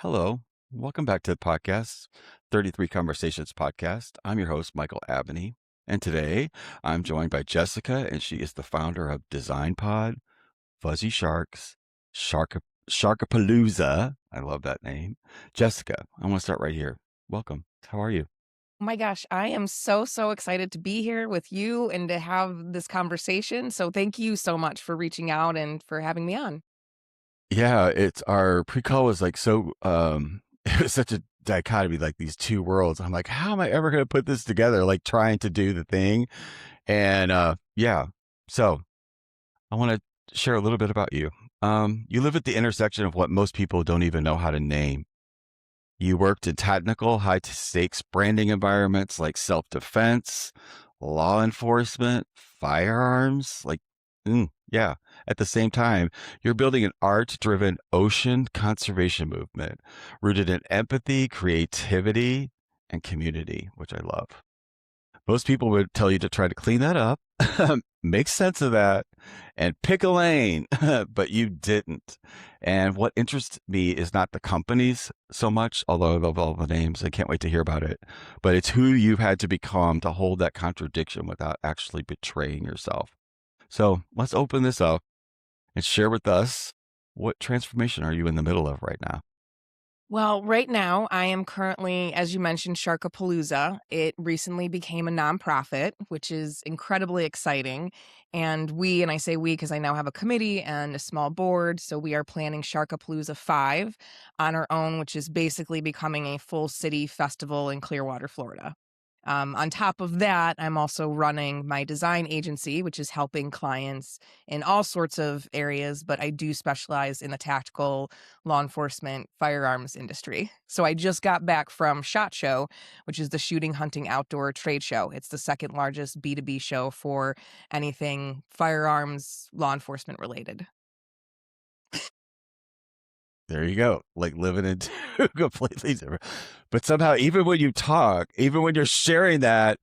Hello. Welcome back to the podcast, 33 Conversations podcast. I'm your host, Michael Adanich. And today I'm joined by Jessica, and she is the founder of Design Pod, Fuzzy Sharks, Sharkapalooza. I love that name. Jessica, I want to start right here. Welcome. How are you? Oh my gosh, I am so excited to be here with you and to have this conversation. So thank you so much for reaching out and for having me on. Yeah, it's our pre-call was like so it was such a dichotomy, like these two worlds. I'm like, how am I ever gonna put this together? Like trying to do the thing. And yeah, so I want to share a little bit about you. You live at the intersection of what most people don't even know how to name. You worked in technical, high stakes branding environments like self defense, law enforcement, firearms. Yeah. At the same time, you're building an art driven ocean conservation movement rooted in empathy, creativity, and community, which I love. Most people would tell you to try to clean that up, make sense of that, and pick a lane, but you didn't. And what interests me is not the companies so much, although I love all the names. I can't wait to hear about it. But it's who you've had to become to hold that contradiction without actually betraying yourself. So let's open this up and share with us, what transformation are you in the middle of right now? Well, right now, I am currently, as you mentioned, Sharkapalooza. It recently became a nonprofit, which is incredibly exciting. And I say we because I now have a committee and a small board. So we are planning Sharkapalooza 5 on our own, which is basically becoming a full city festival in Clearwater, Florida. On top of that, I'm also running my design agency, which is helping clients in all sorts of areas, but I do specialize in the tactical law enforcement firearms industry. So I just got back from SHOT Show, which is the shooting, hunting, outdoor trade show. It's the second largest B2B show for anything firearms law enforcement related. There you go. Like living in two completely different. But somehow, even when you talk, even when you're sharing that,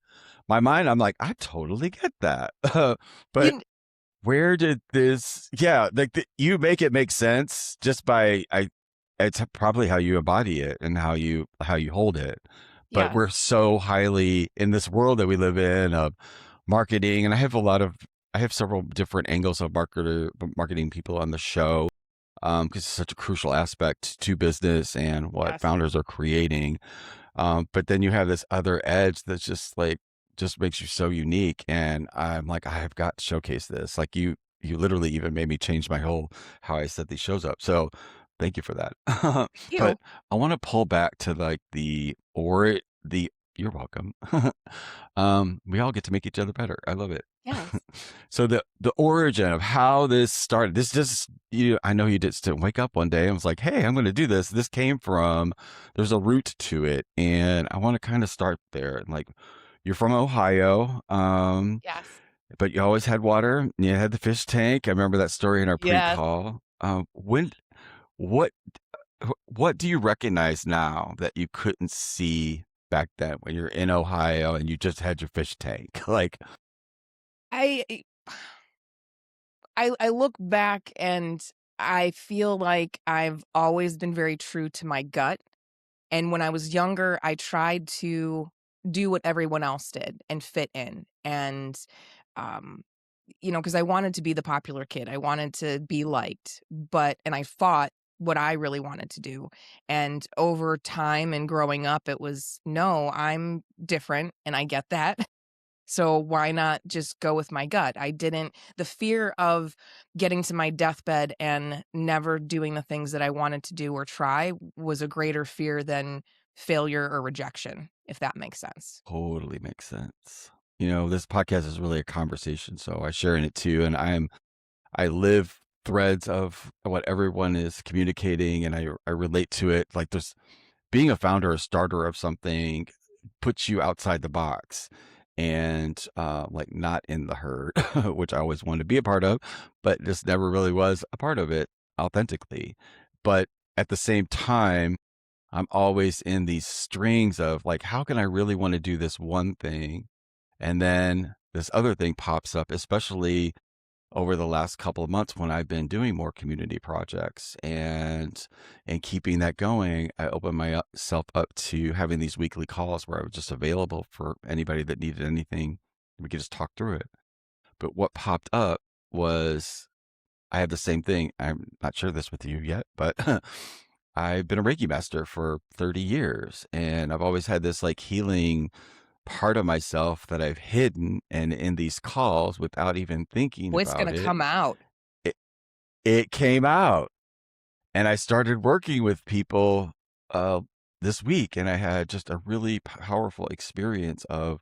my mind, I'm like, I totally get that. But You, where did this? Yeah, like you make it make sense just by I. It's probably how you embody it and how you hold it. But yeah, we're so highly in this world that we live in of marketing, and I have several different angles of marketing people on the show because it's such a crucial aspect to business and what yes. founders are creating. But then you have this other edge that's just makes you so unique. And I'm like, I have got to showcase this. Like you literally even made me change my whole how I set these shows up. So thank you for that. But You. I want to pull back to like the you're welcome. We all get to make each other better. I love it. Yes. So the origin of how this started, this just I know you just didn't wake up one day and was like, hey, I'm going to do this. This came from there's a root to it, and I want to kind of start there. Like, you're from Ohio, Yes. but you always had water. You had the fish tank. I remember that story in our Yes. pre-call. When what what do you recognize now that you couldn't see back then when you're in Ohio and you just had your fish tank? Like, I I look back and I feel like I've always been very true to my gut. And when I was younger, I tried to do what everyone else did and fit in. Um, because I wanted to be the popular kid. I wanted to be liked, and I fought what I really wanted to do. And over time and growing up, it was no, I'm different and I get that. So why not just go with my gut? The fear of getting to my deathbed and never doing the things that I wanted to do or try was a greater fear than failure or rejection, if that makes sense. totally makes sense. This podcast is really a conversation, so I share in it too, and I live threads of what everyone is communicating, and I relate to it. Like, there's being a founder or starter of something puts you outside the box and like not in the herd, which I always wanted to be a part of, but just never really was a part of it authentically. But at the same time, I'm always in these strings of like, how can I really want to do this one thing? And then this other thing pops up, especially over the last couple of months when I've been doing more community projects and keeping that going, I opened myself up to having these weekly calls where I was just available for anybody that needed anything. We could just talk through it. But what popped up was I had the same thing. I'm not sure this with you yet, but I've been a Reiki master for 30 years and I've always had this like healing part of myself that I've hidden. And in these calls, without even thinking Oh, it's about gonna it, come out. it, it came out. And I started working with people uh, this week, and I had just a really powerful experience of,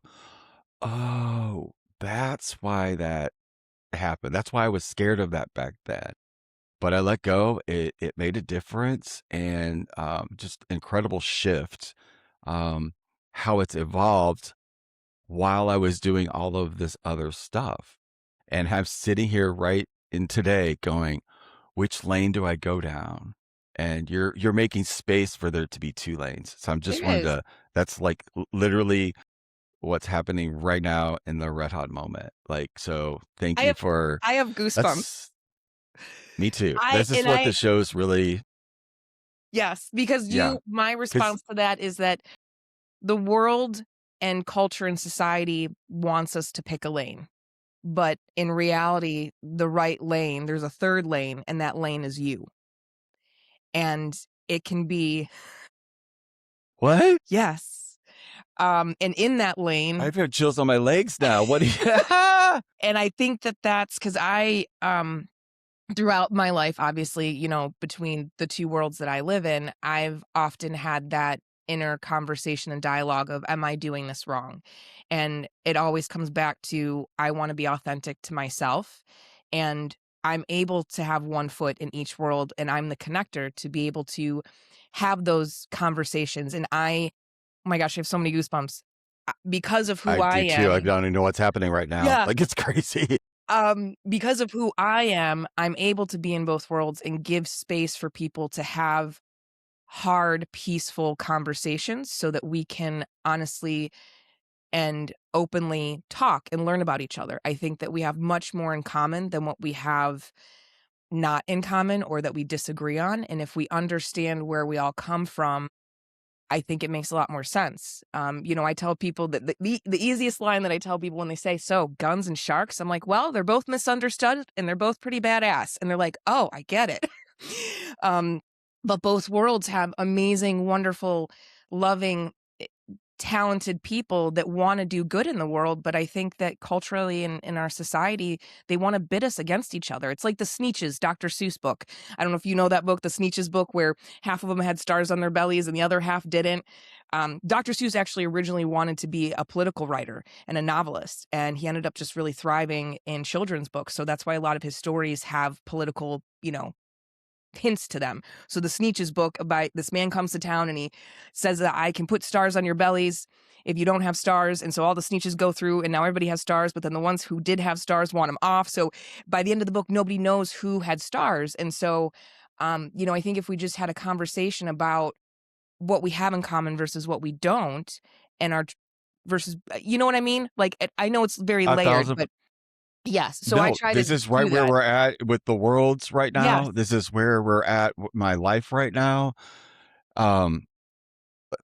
oh, that's why that happened. That's why I was scared of that back then. But I let go. It made a difference, and just incredible shift. Um, how it's evolved while I was doing all of this other stuff, and I'm sitting here right in today going, which lane do I go down? And you're making space for there to be two lanes. So I'm It just wanted is. to. That's like literally what's happening right now in the red hot moment. Like, so thank I you have for I have goosebumps. that's me too. I This is and what I the show's really, Yes, because yeah. my Because response to that is that the world and culture and society wants us to pick a lane. But in reality, the right lane, there's a third lane, and that lane is you. And it can be what? yes. And in that lane, I've had chills on my legs now. What do you? and I think that that's because throughout my life, obviously, between the two worlds that I live in, I've often had that inner conversation and dialogue of, am I doing this wrong? And it always comes back to, I want to be authentic to myself. And I'm able to have one foot in each world, and I'm the connector to be able to have those conversations. And oh my gosh, I have so many goosebumps because of who I I do too. I am. don't even know what's happening right now. Yeah. Like it's crazy. Because of who I am, I'm able to be in both worlds and give space for people to have hard, peaceful conversations so that we can honestly and openly talk and learn about each other. I think that we have much more in common than what we have not in common or that we disagree on. And if we understand where we all come from, I think it makes a lot more sense. I tell people that the easiest line that I tell people when they say, "So, guns and sharks?" I'm like, "Well, they're both misunderstood and they're both pretty badass." And they're like, "Oh, I get it." um, but both worlds have amazing, wonderful, loving, talented people that want to do good in the world. But I think that culturally in our society, they want to bid us against each other. It's like the Sneetches, Dr. Seuss book. I don't know if you know that book, the Sneetches book, where half of them had stars on their bellies and the other half didn't. Dr. Seuss actually originally wanted to be a political writer and a novelist, and he ended up just really thriving in children's books. So that's why a lot of his stories have political, hints to them. So the Sneetches book about this man comes to town and he says that I can put stars on your bellies if you don't have stars. And so all the Sneetches go through and now everybody has stars, but then the ones who did have stars want them off. So by the end of the book, nobody knows who had stars. And so, I think if we just had a conversation about what we have in common versus what we don't and our versus, you know what I mean? Like, I know it's very A layered, thousand. but yes. So I No, try to this is right do where that. we're at with the worlds right Yes. now. This is where we're at my life right now. Um,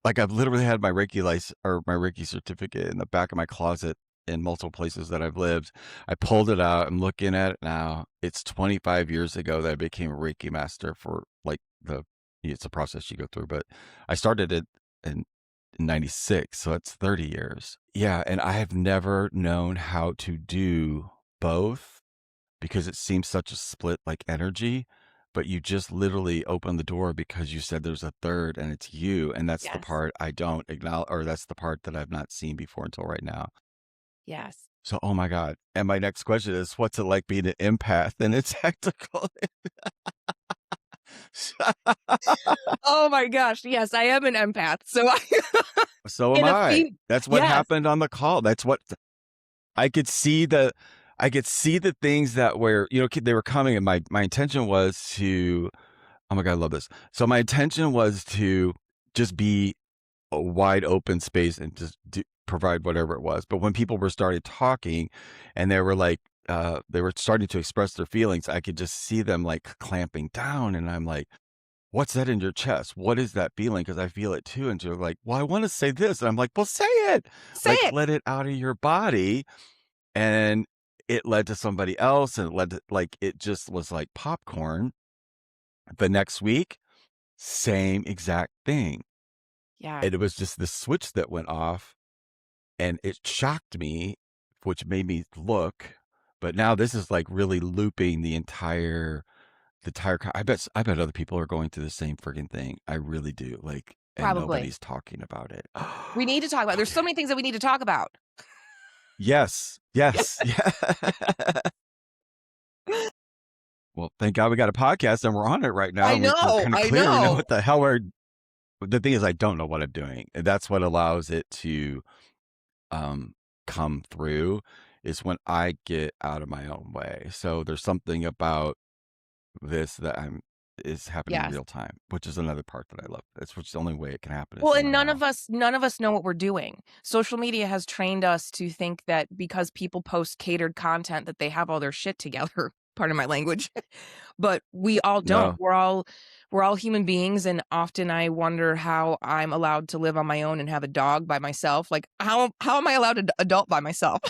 like I've literally had my Reiki license or my Reiki certificate in the back of my closet in multiple places that I've lived. I pulled it out. I'm looking at it now. It's 25 years ago that I became a Reiki master for like it's a process you go through, but I started it in 96. So it's 30 years. Yeah. And I have never known how to do both because it seems such a split like energy, but you just literally open the door because you said there's a third and it's you. And that's the Yes. part I don't acknowledge, or that's the part that I've not seen before until right now. Yes. So, oh my God. And my next question is what's it like being an empath and it's tactical? Oh my gosh, yes, I am an empath, so I So am in a I. That's what yes, happened on the call. That's what I could see I could see the things that were, they were coming and my intention was to, oh my God, I love this. So my intention was to just be a wide open space and just provide whatever it was. But when people were started talking and they were like they were starting to express their feelings, I could just see them like clamping down, and I'm like, "What's that in your chest? What is that feeling? Because I feel it too." And they're like, "Well, I want to say this," and I'm like, "Well, say it! Say Like, it. let it out of your body." And it led to somebody else, and it led to like it just was like popcorn. The next week, same exact thing. Yeah, And it was just the switch that went off, and it shocked me, which made me look. But now this is like really looping I bet other people are going through the same friggin' thing. I really do. Like, and probably. nobody's talking about it. We need to talk about it. There's so Okay. many things that we need to talk about. Yes. Yeah. Yes. Yeah. Well, thank God we got a podcast and we're on it right now, I and we're know, kind of I clear. We know know. what the hell we're. The thing is, I don't know what I'm doing, and that's what allows it to um, come through. Is when I get out of my own way. So there's something about this that I'm is happening Yes. real time, which is another part that I love. That's which the only way it can happen is Well, in and my mouth. none of us know what we're doing. Social media has trained us to think that because people post catered content that they have all their shit together. Pardon my language. But we all don't. No, We're all human beings, and often I wonder how I'm allowed to live on my own and have a dog by myself. Like how am I allowed to adult by myself?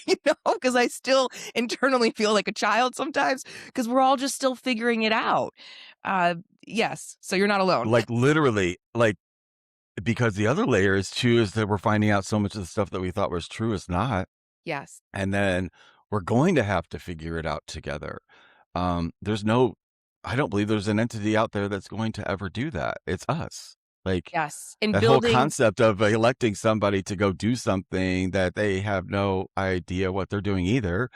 You know, because I still internally feel like a child sometimes because we're all just still figuring it out. Uh yes, so you're not alone. like literally, like because the other layer is too is that we're finding out so much of the stuff that we thought was true is not, Yes. and then we're going to have to figure it out together. There's no, I don't believe there's an entity out there that's going to ever do that. It's us. Like Yes. And that whole building concept of electing somebody to go do something that they have no idea what they're doing either.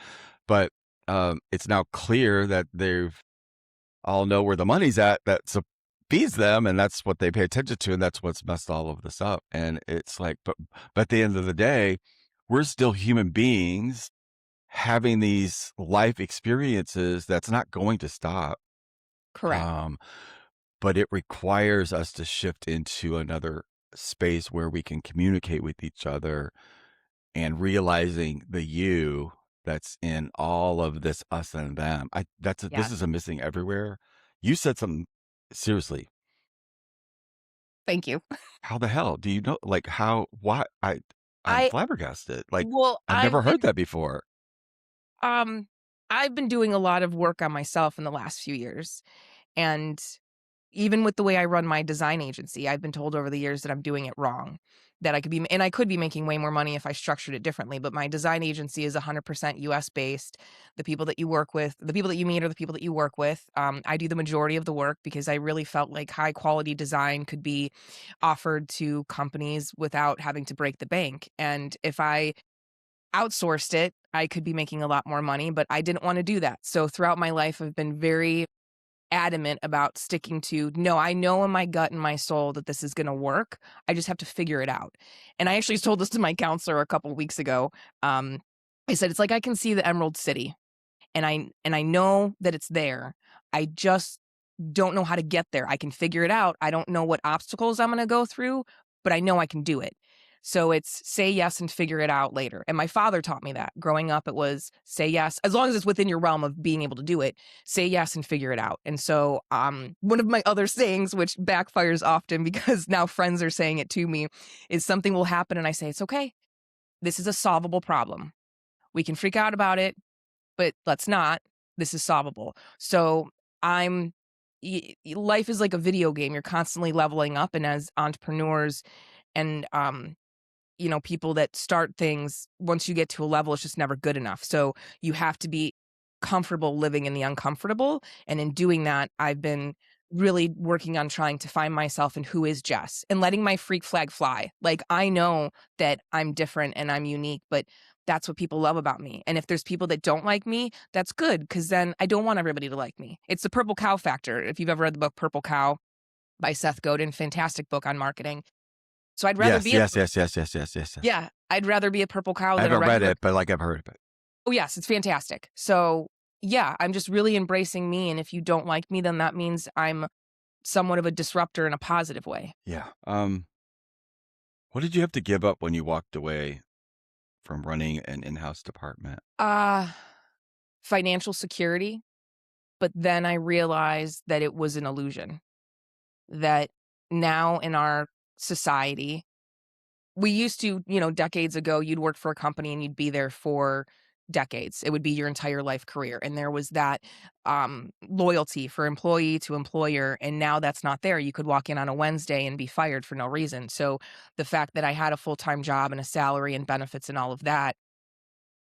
But it's now clear that they've all know where the money's at that feeds them, and that's what they pay attention to, and that's what's messed all of this up. And it's like, but at the end of the day, we're still human beings having these life experiences that's not going to stop. correct. Um, but it requires us to shift into another space where we can communicate with each other and realizing the you that's in all of this us and them. This Yes. is a missing everywhere. You said something seriously. Thank you. How the hell do you know? Like how? Why? I'm I flabbergasted. Like well, I've never heard that before. um I've been doing a lot of work on myself in the last few years. And even with the way I run my design agency, I've been told over the years that I'm doing it wrong. That I could be making way more money if I structured it differently, but my design agency is 100% US based. The people that you work with, the people that you meet are the people that you work with. I do the majority of the work because I really felt like high quality design could be offered to companies without having to break the bank. And if I outsourced it, I could be making a lot more money, but I didn't want to do that. So throughout my life, I've been very adamant about sticking to, no, I know in my gut and my soul that this is going to work. I just have to figure it out. And I actually told this to my counselor a couple weeks ago. Um, I said, it's like I can see the Emerald City and I know that it's there. I just don't know how to get there. I can figure it out. I don't know what obstacles I'm gonna go through, but I know I can do it. So it's say yes and figure it out later. And my father taught me that. Growing up, it was say yes, as long as it's within your realm of being able to do it, say yes and figure it out. And so one of my other sayings, which backfires often because now friends are saying it to me, is something will happen and I say, it's okay. This is a solvable problem. We can freak out about it, but let's not. This is solvable. So I'm life is like a video game. You're constantly leveling up, and as entrepreneurs and people that start things, once you get to a level, it's just never good enough. So you have to be comfortable living in the uncomfortable. And in doing that, I've been really working on trying to find myself and who is Jess and letting my freak flag fly. Like I know that I'm different and I'm unique, but that's what people love about me. And if there's people that don't like me, that's good because then I don't want everybody to like me. It's the purple cow factor. If you've ever read the book Purple Cow by Seth Godin, fantastic book on marketing. So I'd rather Yes, be a yes, yes, yes, yes, yes, yes, yes. yeah, I'd rather be a purple cow I than a haven't read regular. it, but like I've heard of it. Oh, yes, it's fantastic. So, yeah, I'm just really embracing me, and if you don't like me, then that means I'm somewhat of a disruptor in a positive way. Yeah. What did you have to give up when you walked away from running an in-house department? Uh, financial security, but then I realized that it was an illusion. That now in our society, we used to, decades ago, you'd work for a company and you'd be there for decades. It would be your entire life career. And there was that loyalty for employee to employer. And now that's not there. You could walk in on a Wednesday and be fired for no reason. So the fact that I had a full time job and a salary and benefits and all of that,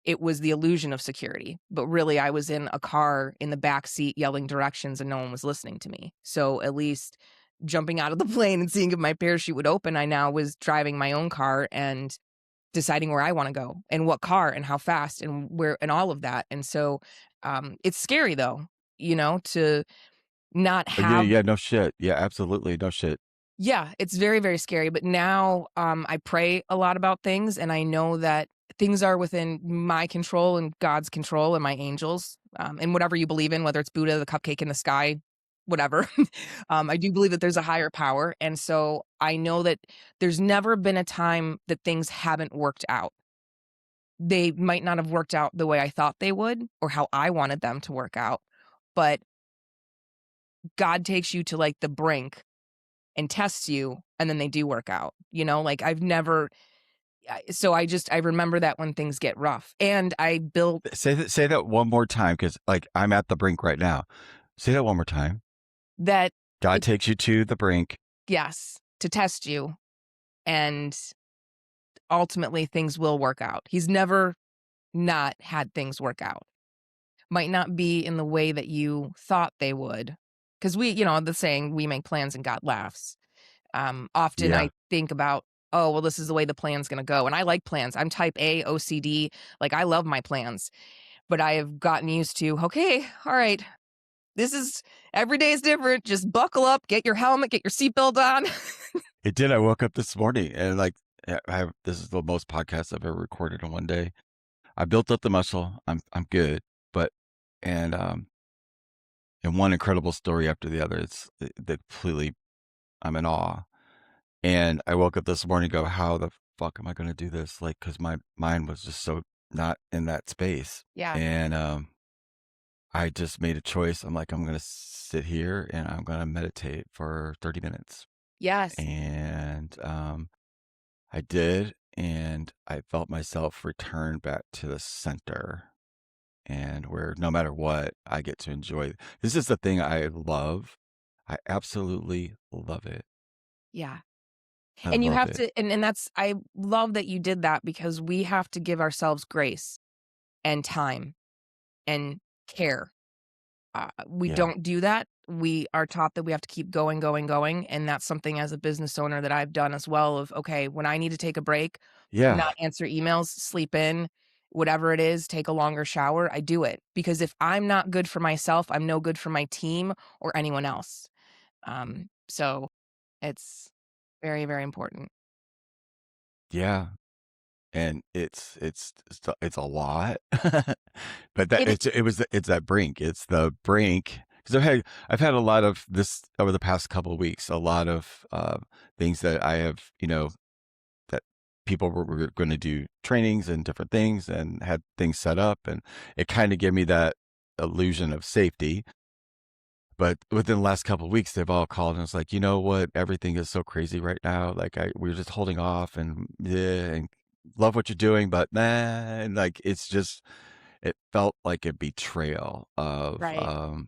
it was the illusion of security. But really, I was in a car in the back seat yelling directions and no one was listening to me. So at least jumping out of the plane and seeing if my parachute would open, I now was driving my own car and deciding where I want to go and what car and how fast and where and all of that. And so it's scary though, to not Yeah, have. yeah, no shit. Yeah, absolutely, no shit. Yeah, it's very, very scary, but now, I pray a lot about things, and I know that things are within my control and God's control and my angels, and whatever you believe in, whether it's Buddha, the cupcake in the sky, whatever. I do believe that there's a higher power, and so I know that there's never been a time that things haven't worked out. They might not have worked out the way I thought they would or how I wanted them to work out, but God takes you to, like, the brink and tests you, and then they do work out, like, I've never so I remember that when things get rough, and I built Say that one more time, because like I'm at the brink right now. Say that one more time. that God it takes you to the brink. yes, to test you, and ultimately things will work out. He's never not had things work out. Might not be in the way that you thought they would, because the saying, "We make plans and God laughs." Often Yeah, I think about, "Oh, well, this is the way the plan's gonna go," and I like plans. I'm type A, OCD, like, I love my plans, but I have gotten used to, "Okay, all right, this is every day is different. Just buckle up, get your helmet, get your seatbelt on." it did. I woke up this morning and like this is the most podcasts I've ever recorded in one day. I built up the muscle. I'm good, but and and one incredible story after the other. It's that completely. I'm in awe. And I woke up this morning and go, how the fuck am I going to do this? Like, because my mind was just so not in that space. Yeah. And I just made a choice. I'm like, I'm going to sit here and I'm going to meditate for 30 minutes. Yes. And I did. And I felt myself return back to the center, and where no matter what, I get to enjoy. This is the thing I love. I absolutely love it. Yeah. I And you love have it. to and that's I love that you did that because we have to give ourselves grace and time and care. We Yeah. don't do that. We are taught that we have to keep going, going, going, and that's something as a business owner that I've done as well of, okay, when I need to take a break, not Yeah. answer emails, sleep in, whatever it is, take a longer shower, I do it. Because if I'm not good for myself, I'm no good for my team or anyone else. So it's very, very important. Yeah. And it's a lot, but that It it's that brink. It's the brink because I've had a lot of this over the past couple of weeks. A lot of things that I have, that people were going to do trainings and different things and had things set up, and it kind of gave me that illusion of safety. But within the last couple of weeks, they've all called and it's like, you know what? Everything is so crazy right now. Like we're just holding off and yeah, and love what you're doing, but nah, and like it's just it felt like a betrayal of right.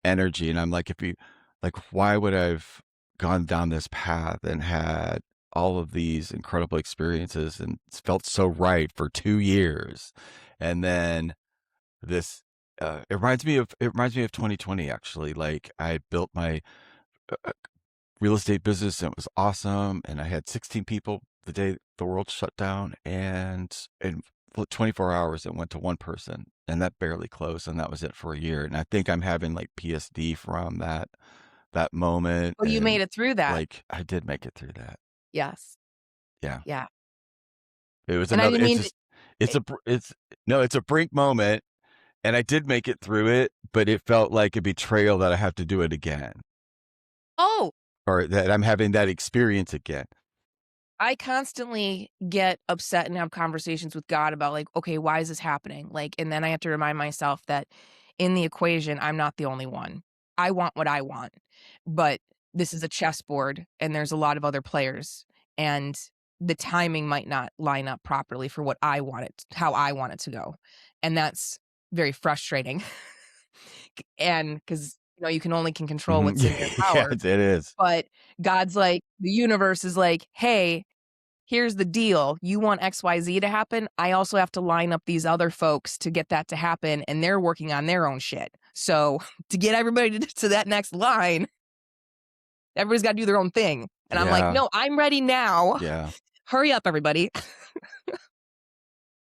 energy. And I'm like, if you like, why would I've gone down this path and had all of these incredible experiences and it's felt so right for 2 years, and then this it reminds me of 2020 actually. Like I built my real estate business and it was awesome, and I had 16 people the day the world shut down, and in 24 hours it went to one person, and that barely closed, and that was it for a year. And I think I'm having like PSD from that moment, Oh, you and made it through that. like I did make it through that. Yes. Yeah. Yeah. It was And I another didn't it's mean to just it's no, it's a brink moment. And I did make it through it, but it felt like a betrayal that I have to do it again, oh, or that I'm having that experience again. I constantly get upset and have conversations with God about like, okay, why is this happening? Like, and then I have to remind myself that in the equation, I'm not the only one. I want what I want, but this is a chessboard and there's a lot of other players, and the timing might not line up properly for what I want it, how I want it to go. And that's very frustrating. And because, you can only can control Hmm. what's in your Yeah, power. it is. But God's like, the universe is like, hey, here's the deal. You want XYZ to happen. I also have to line up these other folks to get that to happen. And they're working on their own shit. So to get everybody to that next line, everybody's got to do their own thing. And I'm like, Yeah, no, I'm ready now. yeah, Hurry up, everybody.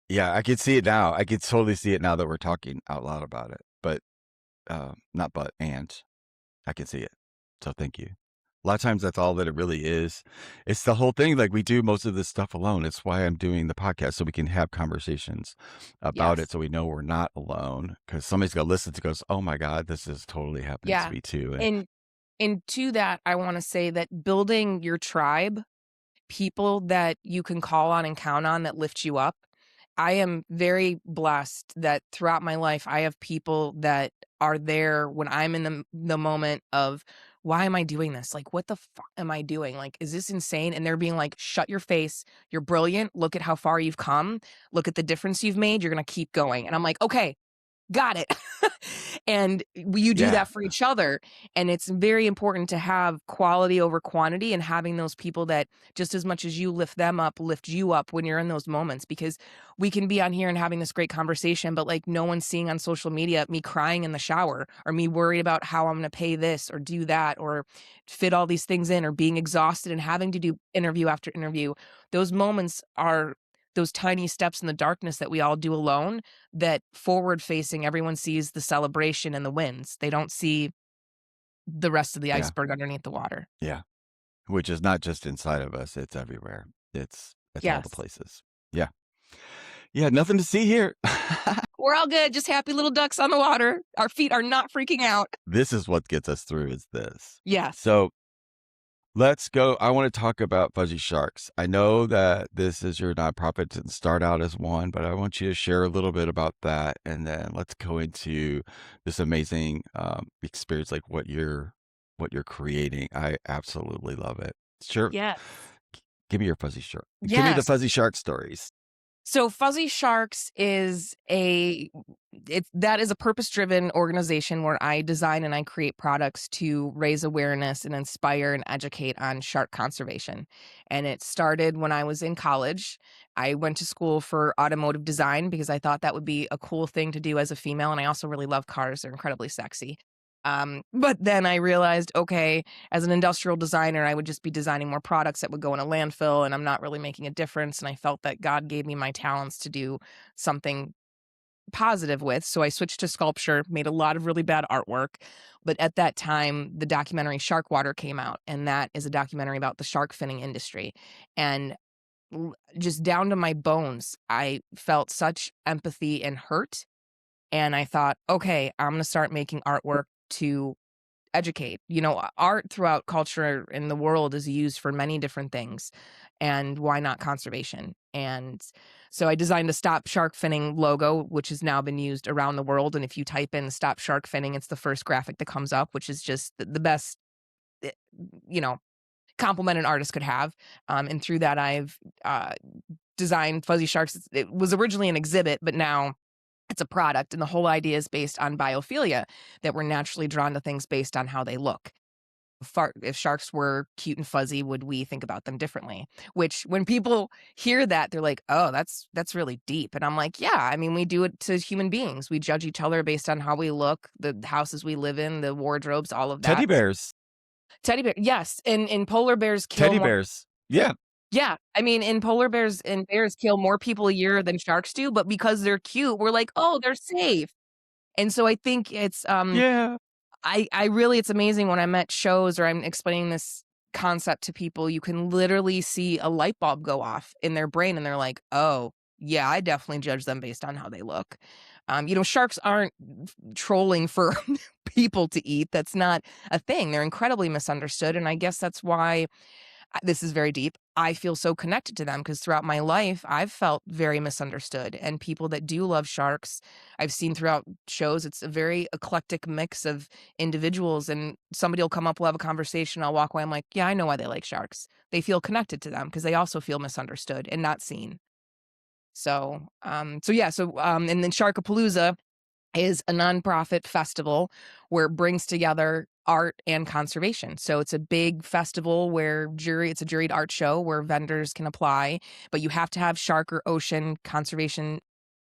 yeah. I can see it now. I can totally see it now that we're talking out loud about it. But not but and I can see it. So thank you. A lot of times that's all that it really is. It's the whole thing. Like we do most of this stuff alone. It's why I'm doing the podcast so we can have conversations about it Yes. so we know we're not alone. Because somebody's gonna listen to goes, oh my God, this is totally happening to Yeah. me too. And And and to that, I want to say that building your tribe, people that you can call on and count on that lift you up. I am very blessed that throughout my life, I have people that are there when I'm in the moment of, why am I doing this? Like, what the fuck am I doing? Like, is this insane? And they're being like, shut your face. You're brilliant. Look at how far you've come. Look at the difference you've made. You're going to keep going. And I'm like, okay, got it. And you do yeah, that for each other. And it's very important to have quality over quantity, and having those people that, just as much as you lift them up, lift you up when you're in those moments. Because we can be on here and having this great conversation, but like no one's seeing on social media me crying in the shower, or me worried about how I'm going to pay this or do that or fit all these things in, or being exhausted and having to do interview after interview. Those moments are those tiny steps in the darkness that we all do alone, that forward facing, everyone sees the celebration and the wins. They don't see the rest of the yeah, iceberg underneath the water. yeah. Which is not just inside of us, it's everywhere. It's all the Yes. places. Yeah. Yeah, nothing to see here. We're all good, just happy little ducks on the water. Our feet are not freaking out. This is what gets us through is this. Yes. So let's go. I want to talk about Fuzzy Sharks. I know that this is your nonprofit, didn't start out as one, but I want you to share a little bit about that, and then let's go into this amazing experience, like what you're creating. I absolutely love it. Sure, Yes. give me your Fuzzy Shark. Give me the Yes. Fuzzy Shark stories. So Fuzzy Sharks is that is a purpose-driven organization where I design and I create products to raise awareness and inspire and educate on shark conservation. And it started when I was in college. I went to school for automotive design because I thought that would be a cool thing to do as a female, and I also really love cars. They're incredibly sexy. But then I realized, okay, as an industrial designer, I would just be designing more products that would go in a landfill, and I'm not really making a difference. And I felt that God gave me my talents to do something positive with. So I switched to sculpture, made a lot of really bad artwork. But at that time, the documentary Shark Water came out, and that is a documentary about the shark finning industry. And just down to my bones, I felt such empathy and hurt. And I thought, okay, I'm going to start making artwork to educate. Art throughout culture in the world is used for many different things. And why not conservation? And so I designed a Stop Shark Finning logo, which has now been used around the world. And if you type in Stop Shark Finning, it's the first graphic that comes up, which is just the best, eh, you know, compliment an artist could have. And through that, I've designed Fuzzy Sharks. It was originally an exhibit, but now it's a product. And the whole idea is based on biophilia, that we're naturally drawn to things based on how they look. If sharks were cute and fuzzy, would we think about them differently? Which, when people hear that, they're like, oh, that's really deep. And I'm like, yeah, I mean, we do it to human beings. We judge each other based on how we look, the houses we live in, the wardrobes, all of Teddy that. bears. Teddy bear, yes. And polar bears kill Teddy more. bears. Yeah. Yeah, I mean, and polar bears and bears kill more people a year than sharks do, but because they're cute, we're like, "Oh, they're safe." And so I think it's, Yeah. I really, it's amazing when I'm at shows or I'm explaining this concept to people, you can literally see a light bulb go off in their brain, and they're like, "Oh, yeah, I definitely judge them based on how they look." Sharks aren't trolling for people to eat. That's not a thing. They're incredibly misunderstood, and I guess that's why, this is very deep. I feel so connected to them because throughout my life, I've felt very misunderstood. And people that do love sharks, I've seen throughout shows, it's a very eclectic mix of individuals. And somebody will come up, we'll have a conversation. I'll walk away. I'm like, yeah, I know why they like sharks. They feel connected to them because they also feel misunderstood and not seen. And then Sharkapalooza is a nonprofit festival where it brings together art and conservation. So it's a big festival where it's a juried art show where vendors can apply, but you have to have shark or ocean conservation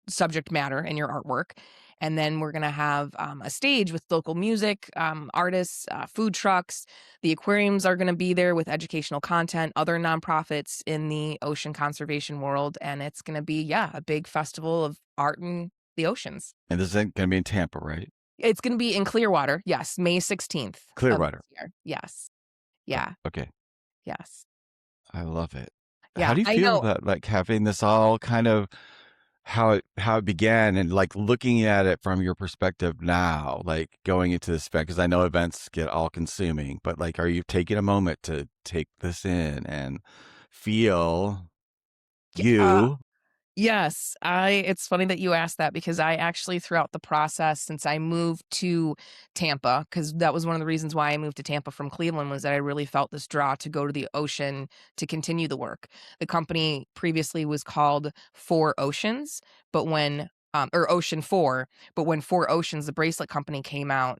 subject matter in your artwork. And then we're going to have a stage with local music, artists, food trucks. The aquariums are going to be there with educational content, other nonprofits in the ocean conservation world. And it's going to be, yeah, a big festival of art in the oceans. And this isn't going to be in Tampa, right? It's going to be in Clearwater. Yes. May 16th. Clearwater. Of this year. Yes. Yeah. Okay. Yes. I love it. How Yeah. do you I feel know. about like having this all kind of how it began and like looking at it from your perspective now, like going into this event? Because I know events get all consuming, but like, are you taking a moment to take this in and feel Uh, you? Yes, it's funny that you asked that because I actually throughout the process since I moved to Tampa, because that was one of the reasons why I moved to Tampa from Cleveland was that I really felt this draw to go to the ocean to continue the work. The company previously was called Four Oceans, but when or Ocean 4, but when Four Oceans, the bracelet company came out,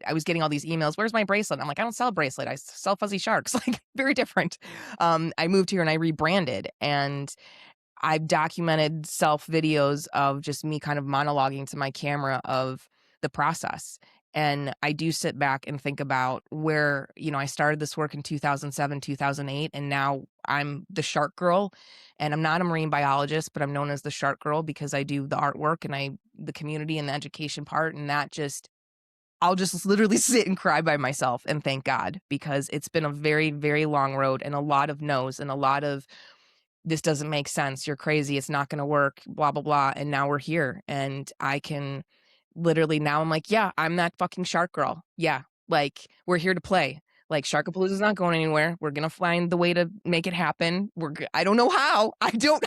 I was getting all these emails, "Where's my bracelet?" I'm like, "I don't sell a bracelet. I sell fuzzy sharks." Like very different. I moved here and I rebranded and I've documented self videos of just me kind of monologuing to my camera of the process. And I do sit back and think about where, I started this work in 2007, 2008, and now I'm the shark girl. And I'm not a marine biologist, but I'm known as the shark girl because I do the artwork and the community and the education part. And I'll just literally sit and cry by myself and thank God because it's been a very, very long road and a lot of no's and a lot of this doesn't make sense. You're crazy. It's not going to work, blah, blah, blah. And now we're here. And I can literally now I'm like, yeah, I'm that fucking shark girl. Yeah. Like we're here to play. Like Sharkapalooza is not going anywhere. We're going to find the way to make it happen. I don't know how. I don't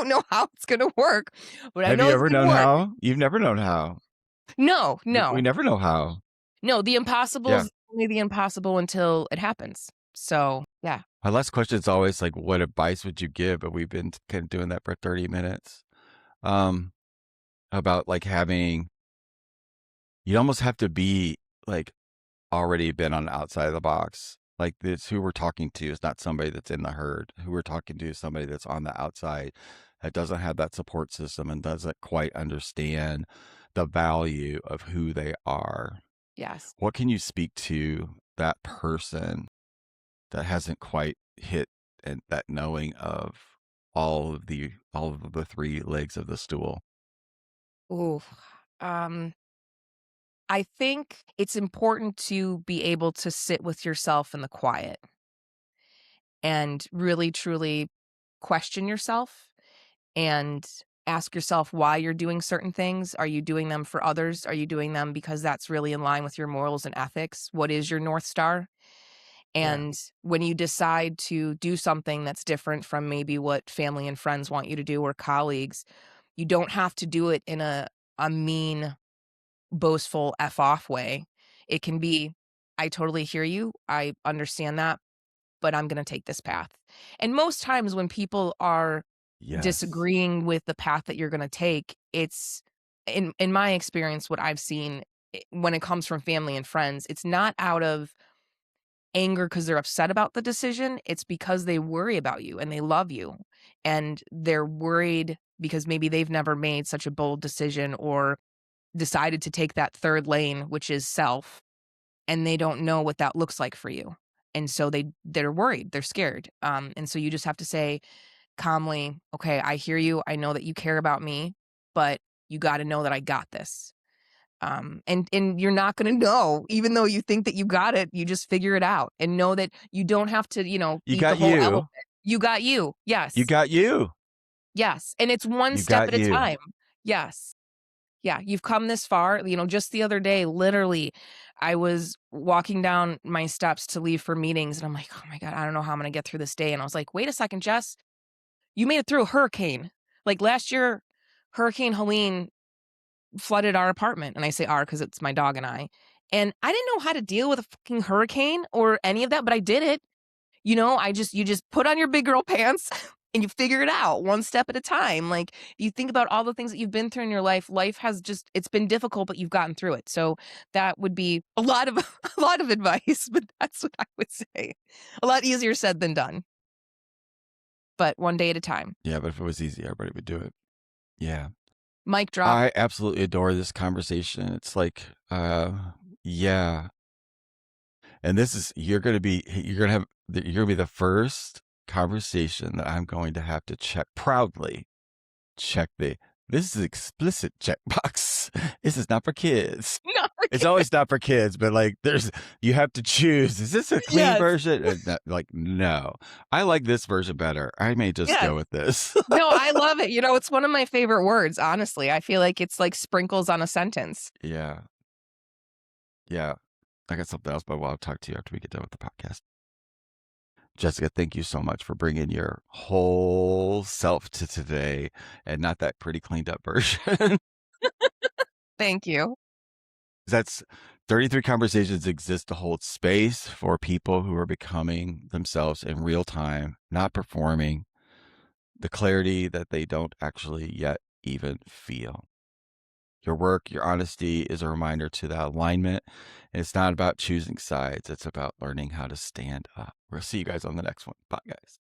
know how it's going to work, but I Have know you it's ever going to known work. how? You've never known how. No, We no, never know how. no. The impossible Yeah. is only the impossible until it happens. So yeah. My last question is always like, what advice would you give? But we've been kind of doing that for 30 minutes. Um, about like you almost have to be like already been on the outside of the box. Like this, who we're talking to is not somebody that's in the herd. Who we're talking to is somebody that's on the outside that doesn't have that support system and doesn't quite understand the value of who they are. Yes. What can you speak to that person that hasn't quite hit and that knowing of all of the three legs of the stool? Ooh. Um I think it's important to be able to sit with yourself in the quiet and really truly question yourself and ask yourself why you're doing certain things. Are you doing them for others? Are you doing them because that's really in line with your morals and ethics? What is your North Star? Yeah. And when you decide to do something that's different from maybe what family and friends want you to do or colleagues, you don't have to do it in a mean boastful F off way. It can be, I totally hear you. I understand that, but I'm going to take this path. And most times when people are Yes. disagreeing with the path that you're going to take, it's in my experience, what I've seen when it comes from family and friends, it's not out of anger because they're upset about the decision. It's because they worry about you and they love you. And they're worried because maybe they've never made such a bold decision or decided to take that third lane, which is self, and they don't know what that looks like for you. And so they're worried, they're scared. And so you just have to say calmly, "Okay, I hear you. I know that you care about me, but you got to know that I got this." And you're not going to know, even though you think that you got it. You just figure it out and know that you don't have to, You eat the got whole you. elephant. You got you. You Yes, got you. yes, and it's one You step got at a you. time. Yes. Yeah, you've come this far, just the other day, literally, I was walking down my steps to leave for meetings, and I'm like, "Oh my god, I don't know how I'm gonna get through this day." And I was like, "Wait a second, Jess, you made it through a hurricane. Like, last year, Hurricane Helene flooded our apartment," and I say "our" 'cause it's my dog and I, and I didn't know how to deal with a fucking hurricane or any of that, but I did it. You know, you just put on your big girl pants and you figure it out one step at a time. Like, you think about all the things that you've been through in your life, life has just it's been difficult, but you've gotten through it. So that would be a lot of a lot of advice, but that's what I would say. A lot easier said than done, but one day at a time. Yeah, but if it was easy, everybody would do it. Yeah. Mic drop. I absolutely adore this conversation. It's like, yeah. And this is you're gonna be the first conversation that I'm going to have to check the this is explicit checkbox. This is not for kids. No, It's always not for kids, but like you have to choose. Is this a clean yes, version? Like, no. I like this version better. I may just yes. go with this. No, I love it. You know, it's one of my favorite words, honestly. I feel like it's like sprinkles on a sentence. Yeah. Yeah. I got something else, but I'll talk to you after we get done with the podcast. Jessica, thank you so much for bringing your whole self to today and not that pretty cleaned up version. Thank you. That's 33 conversations exist to hold space for people who are becoming themselves in real time, not performing the clarity that they don't actually yet even feel. Your work, your honesty is a reminder to that alignment. And it's not about choosing sides. It's about learning how to stand up. We'll see you guys on the next one. Bye, guys.